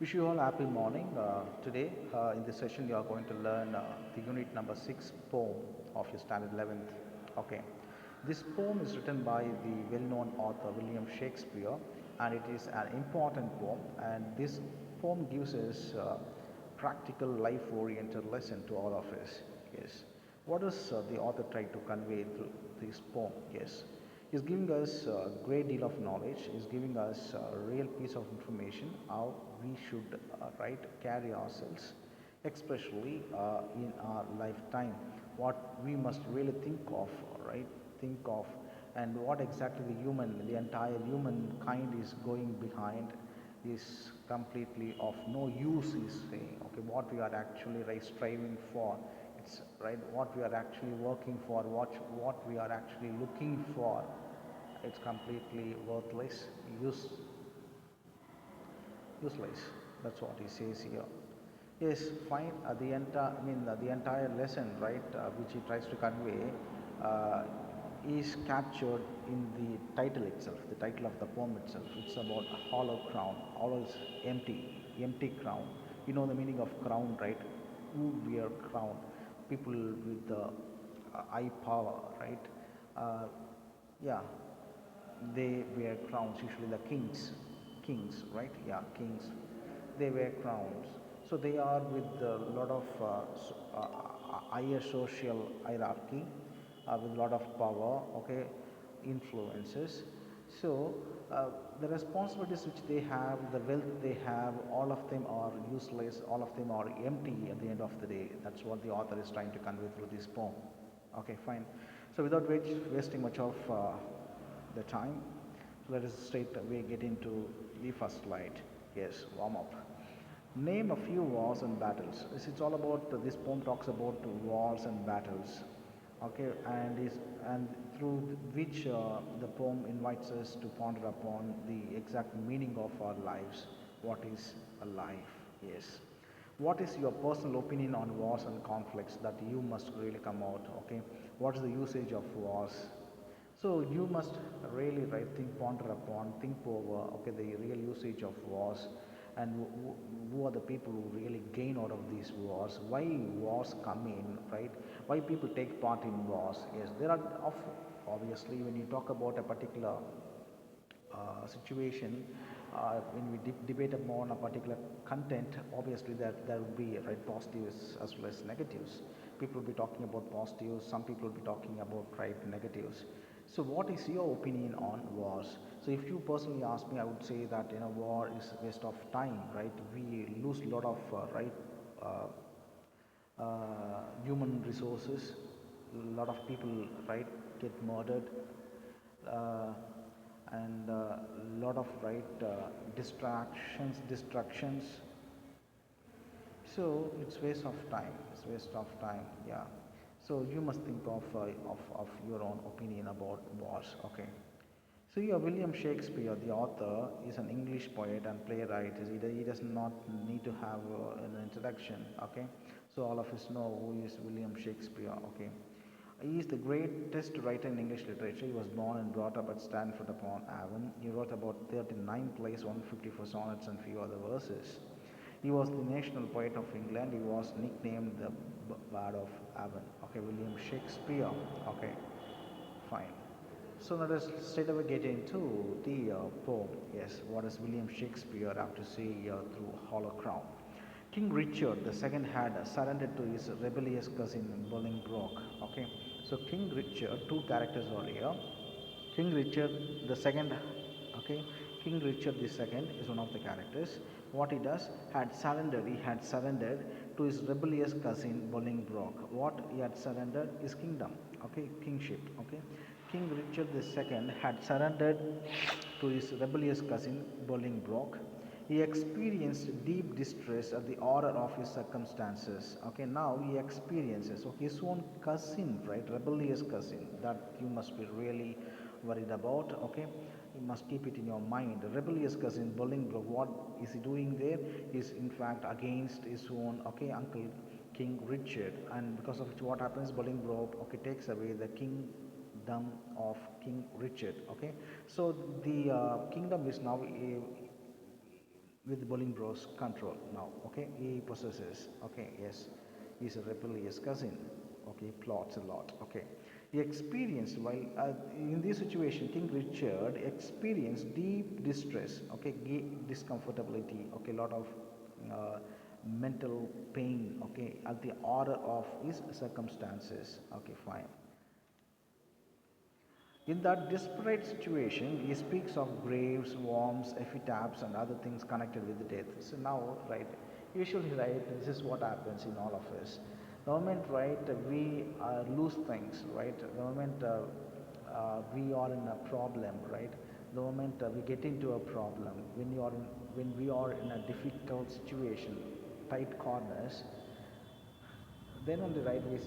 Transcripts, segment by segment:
Wish you all a happy morning. Today, in this session, you are going to learn the unit number 6 poem of your standard 11th. Okay. This poem is written by the well-known author William Shakespeare, and it is an important poem. And this poem gives us practical life-oriented lesson to all of us. Yes. What does the author try to convey through this poem? Yes. He's giving us a great deal of knowledge. He's giving us a real piece of information how we should carry ourselves, especially in our lifetime. What we must really think of, right? Think of, and what exactly the entire humankind is going behind is completely of no use. Is saying, okay, what we are actually striving for, it's right. What we are actually working for, what we are actually looking for, it's completely worthless, useless. That's what he says here. Yes, fine. The entire lesson, right, which he tries to convey, uh, is captured in the title itself. The title of the poem itself. It's about a hollow crown. Hollow is empty, empty crown. You know the meaning of crown, right? Who wear crown? People with the eye power, right? Uh, yeah, they wear crowns, usually the kings, right? Yeah, kings. They wear crowns. So they are with a lot of higher social hierarchy, with a lot of power, okay, influences. So the responsibilities which they have, the wealth they have, all of them are useless, all of them are empty at the end of the day. That's what the author is trying to convey through this poem. Okay, fine. So without wasting much of the time, let us straight away get into the first slide. Yes, warm up. Name a few wars and battles. It's all about this poem talks about wars and battles. Okay, and through which the poem invites us to ponder upon the exact meaning of our lives. What is a life? Yes. What is your personal opinion on wars and conflicts that you must really come out? Okay, what is the usage of wars? So you must really think, ponder upon, think over, okay, the real usage of wars, and who are the people who really gain out of these wars? Why wars come in, right? Why people take part in wars? Yes, there are obviously when you talk about a particular situation, when we debate upon a particular content, obviously there will be positives as well as negatives. People will be talking about positives, some people will be talking about negatives. So what is your opinion on wars? So if you personally ask me, I would say that war is a waste of time, right? We lose a lot of uh, human resources. A lot of people get murdered, uh, and a lot of distractions. So it's waste of time. It's waste of time. Yeah. So you must think of your own opinion about wars. Okay. So yeah, William Shakespeare, the author, is an English poet and playwright. He does not need to have an introduction. Okay. So all of us know who is William Shakespeare. Okay. He is the greatest writer in English literature. He was born and brought up at Stanford upon Avon. He wrote about 39 plays, 154 sonnets, and few other verses. He was the national poet of England. He was nicknamed the Bard of Avon. Okay, William Shakespeare. Okay, fine. So let us straight away get into the poem. Yes, what does William Shakespeare have to say through Hollow Crown? King Richard II had surrendered to his rebellious cousin Bolingbroke. Okay, so King Richard, two characters are here. King Richard II, okay, King Richard II is one of the characters. What he does, he had surrendered to his rebellious cousin Bolingbroke. What he had surrendered is kingdom, okay, kingship, okay. King Richard II had surrendered to his rebellious cousin Bolingbroke. He experienced deep distress at the horror of his circumstances. Okay, now he experiences his own cousin, right, rebellious cousin, that you must be really worried about. Okay, you must keep it in your mind. Rebellious cousin Bolingbroke, what is he doing there? He is in fact against his own uncle King Richard, and because of which what happens, Bolingbroke takes away the kingdom of King Richard. Okay, so the kingdom is now with Bolingbroke's control now. Okay, he possesses. Okay, yes, he's a rebellious cousin. Okay, he plots a lot. Okay, he experienced while in this situation, King Richard experienced deep distress. Okay, discomfortability. Okay, a lot of uh, mental pain. Okay, at the order of his circumstances. Okay, fine. In that desperate situation, he speaks of graves, worms, epitaphs, and other things connected with death. So now, right, usually, right, this is what happens in all of us. The moment, right, we lose things, right, the moment we are in a problem, right, the moment we get into a problem, when we are in a difficult situation, tight corners, then only right we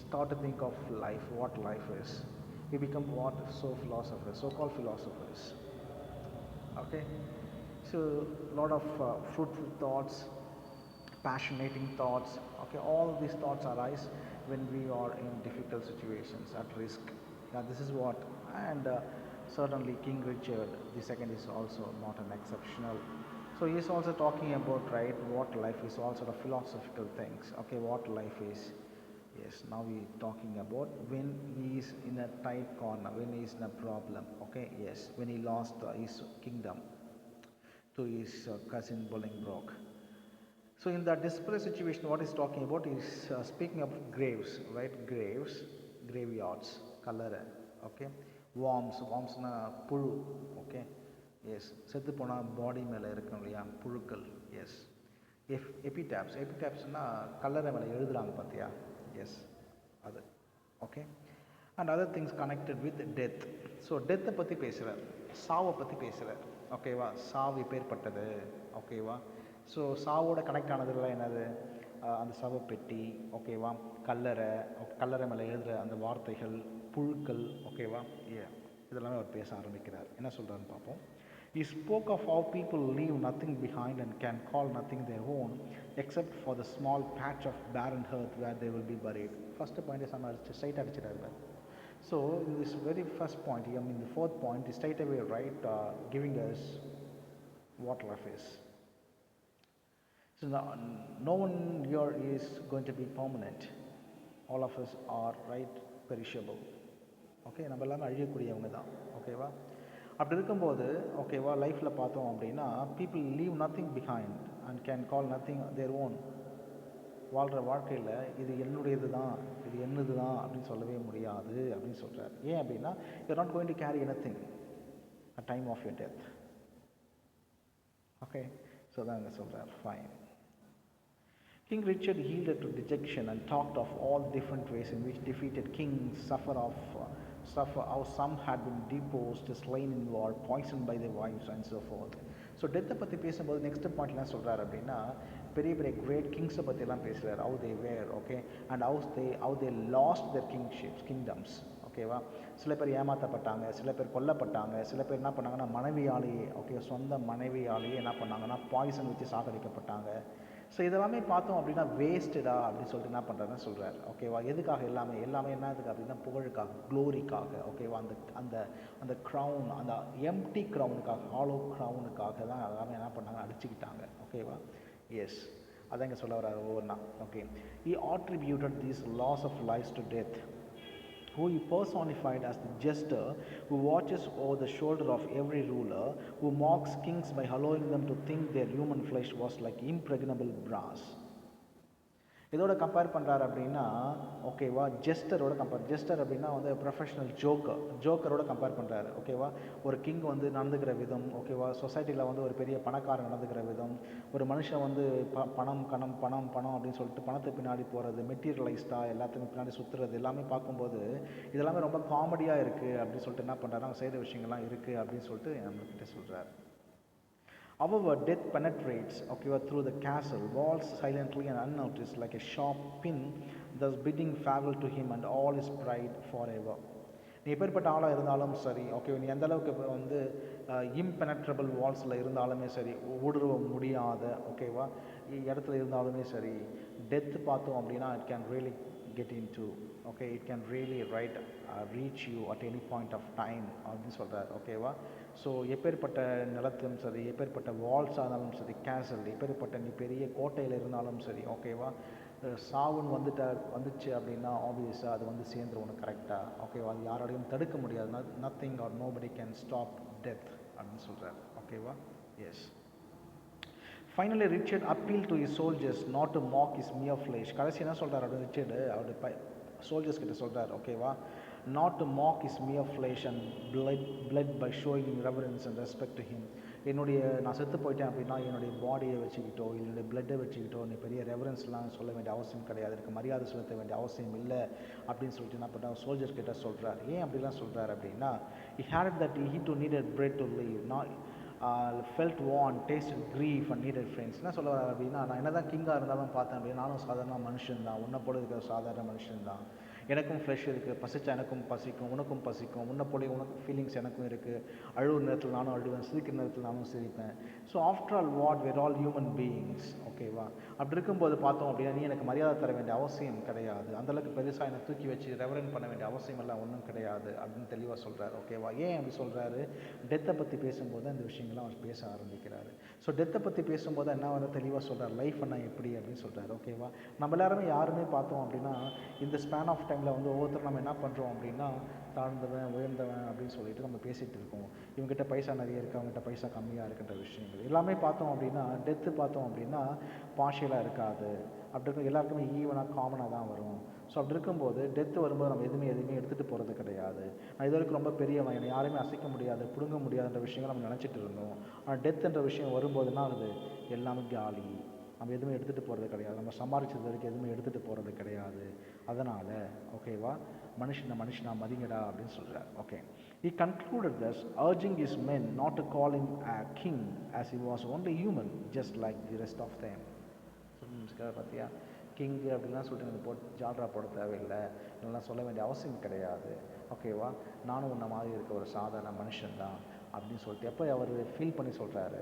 start to think of life, what life is. We become what so-called philosophers. Okay, so a lot of fruitful thoughts, passionating thoughts. Okay, all these thoughts arise when we are in difficult situations at risk. Now this is what, and certainly King Richard II is also not an exceptional. So he is also talking about right what life is, all sort of philosophical things. Okay, what life is. Yes, now we talking about when he is in a tight corner, when he is in a problem. Okay, yes, when he lost his kingdom to his cousin Bolingbroke. So in that desperate situation, what he's talking about is speaking of graves, right? Graves, graveyards, kallara, okay? Wormsனா புழு, okay? Yes, செத்து போன பாடி மேலே இருக்கும் இல்லையா புழுக்கள், yes. Epitaphsனா கல்லறை மேலே எழுதுறாங்க பார்த்தியா, yes, அது, okay? And other things connected with death. So டெத்தை பற்றி பேசுகிறார், சாவை பற்றி பேசுகிறார், ஓகேவா? சாவு எப்பேற்பட்டது, ஓகேவா? ஸோ சாவோட கனெக்ட் ஆனதுலாம் என்னது, அந்த சவப்பெட்டி, ஓகேவா? கல்லறை, கல்லறை மேலே எழுதுகிற அந்த வார்த்தைகள், புழுக்கள், ஓகேவா? இதெல்லாமே அவர் பேச ஆரம்பிக்கிறார். என்ன சொல்கிறாருன்னு பார்ப்போம். He spoke of how people leave nothing behind and can call nothing their own except for the small patch of barren earth where they will be buried. First point is straight அடிச்சிட்டாரு. So in this very first point, I mean the fourth point is straight away right giving us what life is. So no one here is going to be permanent. All of us are right perishable. Okay, நம்ம எல்லாமே அழியக்கூடியவங்க தான், ஓகேவா? அப்படி இருக்கும்போது, ஓகேவா, லைஃப்பில் பார்த்தோம் அப்படின்னா people leave nothing behind and can call nothing their own. வாழ்கிற வாழ்க்கையில் இது என்னுடையது தான், இது என்னது தான் அப்படின்னு சொல்லவே முடியாது அப்படின்னு சொல்கிறார். ஏன் அப்படின்னா you're not going to carry anything at time of your death. Okay, so தான் இங்கே சொல்கிறார். Fine. King Richard yielded to dejection and talked of all different ways in which defeated kings suffer, how some had been deposed, slain in war, poisoned by their wives and so forth. So டெத்தை பற்றி பேசும்போது next point என்ன சொல்கிறார் அப்படின்னா பெரிய பெரிய great கிங்ஸை பற்றிலாம் பேசுகிறார். How they were, okay, and how they lost their kingdoms, ஓகேவா? சில பேர் ஏமாற்றப்பட்டாங்க, சில பேர் கொல்லப்பட்டாங்க, சில பேர் என்ன பண்ணாங்கன்னா மனைவியாலேயே, ஓகே, சொந்த மனைவியாலேயே என்ன பண்ணாங்கன்னா பாய்சன் வச்சு சாகடிக்கப்பட்டாங்க. ஸோ இதெல்லாமே பார்த்தோம் அப்படின்னா வேஸ்டடா அப்படின்னு சொல்லிட்டு என்ன பண்ணுறாருன்னு சொல்கிறார், ஓகேவா? எதுக்காக எல்லாமே என்னதுக்கு அப்படின்னா புகழுக்காக, க்ளோரிக்காக, ஓகேவா? அந்த அந்த அந்த க்ரௌன், அந்த எம்டி க்ரௌனுக்காக, ஹாலோ க்ரௌனுக்காக தான் எல்லாமே என்ன பண்ணாங்க, அடிச்சுக்கிட்டாங்க, ஓகேவா? எஸ், அதான் இங்கே சொல்ல வர்றாரு ஒவ்வொன்றா. Okay, he attributed these loss of lives to death, who he personified as the jester who watches over the shoulder of every ruler, who mocks kings by allowing them to think their human flesh was like impregnable brass. இதோட compare பண்ணுறாரு அப்படின்னா, ஓகேவா, gesture அப்படின்னா வந்து professional ஜோக்கரோட compare பண்ணுறாரு, ஓகேவா? ஒரு king வந்து நடந்துக்கிற விதம், ஓகேவா, சொசைட்டியில் வந்து ஒரு பெரிய பணக்காரன் நடந்துக்கிற விதம், ஒரு மனுஷன் வந்து பணம் அப்படின்னு சொல்லிட்டு பணத்தை பின்னாடி போகிறது, மெட்டீரியலைஸ்டாக எல்லாத்துக்கும் பின்னாடி சுற்றுறது எல்லாமே பார்க்கும்போது இதெல்லாமே ரொம்ப காமெடியாக இருக்குது அப்படின்னு சொல்லிட்டு என்ன பண்ணுறாரு, செய்கிற விஷயங்கள்லாம் இருக்குது அப்படின்னு சொல்லிட்டு நம்மக்கிட்ட சொல்கிறார். However, death penetrates, okay, through the castle walls silently and unnoticed like a sharp pin, thus bidding farewell to him and all his pride forever. நீ எப்பேற்பட்ட ஆளாக இருந்தாலும் சரி, ஓகே, நீ எந்த அளவுக்கு வந்து இம்பெனட்ரபிள் வால்ஸில் இருந்தாலுமே சரி, ஊடுருவ முடியாத, ஓகேவா, இடத்துல இருந்தாலுமே சரி, டெத்து பார்த்தோம் அப்படின்னா it can really get into, okay, it can really reach you at any point of time அப்படின்னு சொல்கிறார், ஓகேவா? ஸோ எப்பேற்பட்ட நிலத்திலும் சரி, எப்பேற்பட்ட வால்ஸாக இருந்தாலும் சரி, கேசல், எப்பேற்பட்ட நீ பெரிய கோட்டையில் இருந்தாலும் சரி, ஓகேவா, சாவுன்னு வந்துச்சு அப்படின்னா ஆப்வியஸாக அது வந்து சேர்ந்துரும் உனக்கு கரெக்டாக, ஓகேவா, அது யாராலையும் தடுக்க முடியாது. Nothing or nobody can stop death அப்படின்னு சொல்கிறார், ஓகேவா. Yes. Finally Richard appeal to his soldiers not to mock his mere flesh. கடைசி என்ன சொல்கிறார் அப்படின்னு ரிச்சர்டு அவருடைய சோல்ஜர்ஸ் கிட்ட சொல்கிறார், ஓகேவா, not to mock his mere flesh and blood by showing reverence and respect to him. நான் செத்து போயிட்டேன் அப்படின்னா என்னுடைய பாடியை வச்சுக்கிட்டோ என்னுடைய பிளட்டை வச்சுக்கிட்டோ நீ பெரிய ரெவரன்ஸ்லாம் சொல்ல வேண்டிய அவசியம் கிடையாது, எனக்கு மரியாதை செலுத்த வேண்டிய அவசியம் இல்லை அப்படின்னு சொல்லிட்டு என்ன பண்ணால் சோல்ஜர்ஸ் கிட்ட சொல்கிறார். ஏன் அப்படிலாம் சொல்கிறார் அப்படின்னா, he had that he too needed bread to live, not felt want, tasted grief and needed friends. என்ன சொல்ல வர்றாரு அப்படின்னா, நான் என்ன தான் கிங்காக இருந்தாலும் பார்த்தேன் அப்படின்னா நானும் சாதாரண மனுஷன் தான், உன்னை போல இருக்கிற சாதாரண மனுஷன் தான், எனக்கும் ஃப்ளஷ் இருக்குது, பசிச்சா எனக்கும் பசிக்கும், உனக்கும் பசிக்கும், உன்னை போல உனக்கு ஃபீலிங்ஸ் எனக்கும் இருக்குது, அழுவுற நேரத்தில் நானும் அழுவேன், சிரிக்கிற நேரத்தில் நானும் சிரிப்பேன். So after all what were all human beings, ஓகேவா. அப்படி இருக்கும்போது பார்த்தோம் அப்படின்னா நீ எனக்கு மரியாதை தர வேண்டிய அவசியம் கிடையாது, அந்தளவுக்கு பெருசாக என்னை தூக்கி வச்சு ரெவரன் பண்ண வேண்டிய அவசியம் எல்லாம் ஒன்றும் கிடையாது அப்படின்னு தெளிவாக சொல்கிறார், ஓகேவா. ஏன் அப்படி சொல்கிறாரு, டெத்தை பற்றி பேசும்போது அந்த விஷயங்கள்லாம் அவர் பேச ஆரம்பிக்கிறாரு. ஸோ டெத்தை பற்றி பேசும்போது என்ன வந்து தெளிவாக சொல்கிறார், லைஃப் என்ன எப்படி அப்படின்னு சொல்கிறார், ஓகேவா. நம்ம எல்லாருமே யாருமே பார்த்தோம் அப்படின்னா இந்த ஸ்பேன் ஆஃப் டைமில் வந்து ஒவ்வொருத்தரும் நம்ம என்ன பண்ணுறோம் அப்படின்னா தாழ்ந்தவன் உயர்ந்தவன் அப்படின்னு சொல்லிட்டு நம்ம பேசிகிட்டு இருக்கோம். இவங்ககிட்ட பைசா நிறைய இருக்குது, அவங்ககிட்ட பைசா கம்மியாக இருக்கின்ற விஷயங்கள் எல்லாமே பார்த்தோம் அப்படின்னா டெத்து பார்த்தோம் அப்படின்னா பார்ஷியலாக இருக்காது, அப்படி இருக்கும் எல்லாருக்குமே ஈவனாக காமனாக தான் வரும். ஸோ அப்படி இருக்கும்போது டெத்து வரும்போது நம்ம எதுவுமே எடுத்துகிட்டு போகிறது கிடையாது. நான் இது வரைக்கும் ரொம்ப பெரியவன், என்னை யாருமே அசைக்க முடியாது, பிடுங்க முடியாதுன்ற விஷயங்கள் நம்ம நினச்சிட்டு இருந்தோம். ஆனால் டெத்துன்ற விஷயம் வரும்போதுன்னா அது எல்லாமே காலி, நம்ம எதுவுமே எடுத்துகிட்டு போகிறது கிடையாது, நம்ம சம்பாதிச்சது வரைக்கும் எதுவுமே எடுத்துகிட்டு போகிறது கிடையாது. அதனால் ஓகேவா, மனுஷனா மதிங்கடா அப்படின்னு சொல்கிறார், okay. He concluded thus, urging his men not to call him a king as he was only human just like the rest of them. பார்த்தியா, கிங் அப்படின்லாம் சொல்லிட்டு எனக்கு ஜால்ரா போட தேவையில்லை, இதெல்லாம் சொல்ல வேண்டிய அவசியம் கிடையாது, ஓகேவா, நானும் உன்ன மாதிரி இருக்க ஒரு சாதாரண மனுஷன்தான் அப்படின்னு சொல்லிட்டு எப்போ அவர் ஃபீல் பண்ணி சொல்கிறாரு,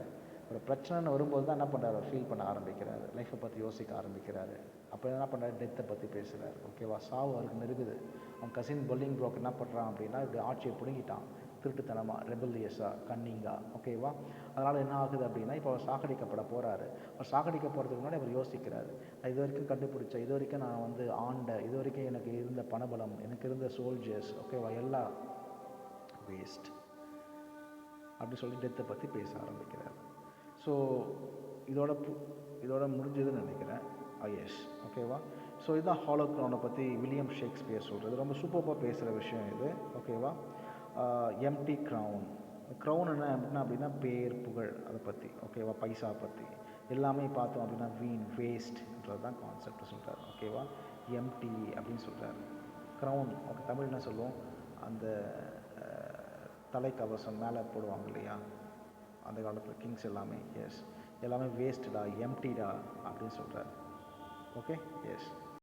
ஒரு பிரச்சனைன்னு வரும்போது தான் என்ன பண்ணுறாரு, ஃபீல் பண்ண ஆரம்பிக்கிறாரு, லைஃப்பை பற்றி யோசிக்க ஆரம்பிக்கிறாரு. அப்போ என்ன பண்ணுறாரு, டெத்தை பற்றி பேசுகிறாரு, ஓகேவா. சாவு அவருக்கு நெருங்குது. அவன் கசின் பொல்லிங் ப்ரோக் என்ன பண்ணுறான் அப்படின்னா இப்படி ஆட்சியை பிடுங்கிட்டான், திருட்டுத்தனமாக, ரெபல்லியஸாக, கன்னிங்காக, ஓகேவா. அதனால் என்ன ஆகுது அப்படின்னா இப்போ அவர் சாகடிக்கப்பட போகிறாரு. அவர் சாகடிக்க போகிறதுக்கு முன்னாடி அவர் யோசிக்கிறாரு, நான் இது வரைக்கும் கண்டுபிடிச்ச, இது வரைக்கும் நான் வந்து இது வரைக்கும் எனக்கு இருந்த பணபலம், எனக்கு இருந்த சோல்ஜர்ஸ், ஓகேவா, எல்லாம் வேஸ்ட் அப்படி சொல்லி டெத்தை பற்றி பேச ஆரம்பிக்கிறார். ஸோ இதோட முடிஞ்சதுன்னு நினைக்கிறேன். எஸ், ஓகேவா. ஸோ இதுதான் ஹாலோக்ரௌனை பற்றி வில்லியம் ஷேக்ஸ்பியர் சொல்கிறது. ரொம்ப சூப்பராக பேசுகிற விஷயம் இது, ஓகேவா. எம்டி க்ரௌன் என்ன அப்படின்னா பேர் புகழ், அதை பற்றி, ஓகேவா. பைசா பற்றி எல்லாமே பார்த்தோம் அப்படின்னா வீண், வேஸ்ட்ன்றது தான் கான்செப்ட் சொல்கிறார், ஓகேவா. எம்டி அப்படின்னு சொல்கிறார். க்ரௌன், ஓகே, தமிழ் என்ன சொல்லுவோம், அந்த தலைக்கவசம் மேலே போடுவாங்க இல்லையா அந்த காலத்தில் கிங்ஸ் எல்லாமே, எஸ், எல்லாமே வேஸ்ட்டடா, எம்டிடா அப்படின்னு சொல்கிறார், ஓகே. எஸ்.